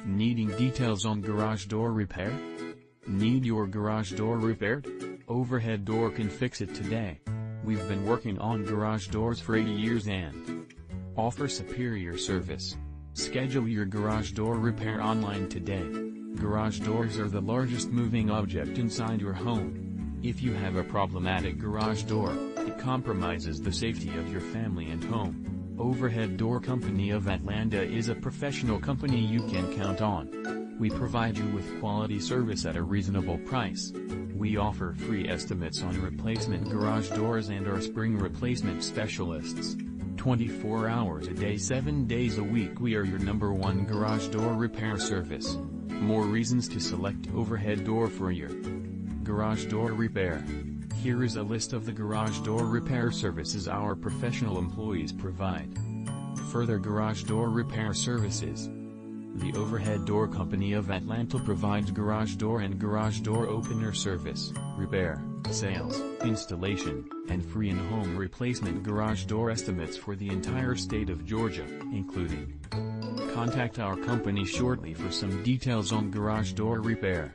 Needing details on garage door repair? Need your garage door repaired? Overhead Door can fix it today. We've been working on garage doors for 80 years and offer superior service. Schedule your garage door repair online today. Garage doors are the largest moving object inside your home. If you have a problematic garage door, it compromises the safety of your family and home. Overhead Door Company of Atlanta is a professional company you can count on. We provide you with quality service at a reasonable price. We offer free estimates on replacement garage doors and are spring replacement specialists. 24 hours a day 7 days a week we are your #1 garage door repair service. More reasons to select Overhead Door for your garage door repair. Here is a list of the garage door repair services our professional employees provide. Further garage door repair services. The Overhead Door Company of Atlanta provides garage door and garage door opener service, repair, sales, installation, and free in-home replacement garage door estimates for the entire state of Georgia, including. Contact our company shortly for some details on garage door repair.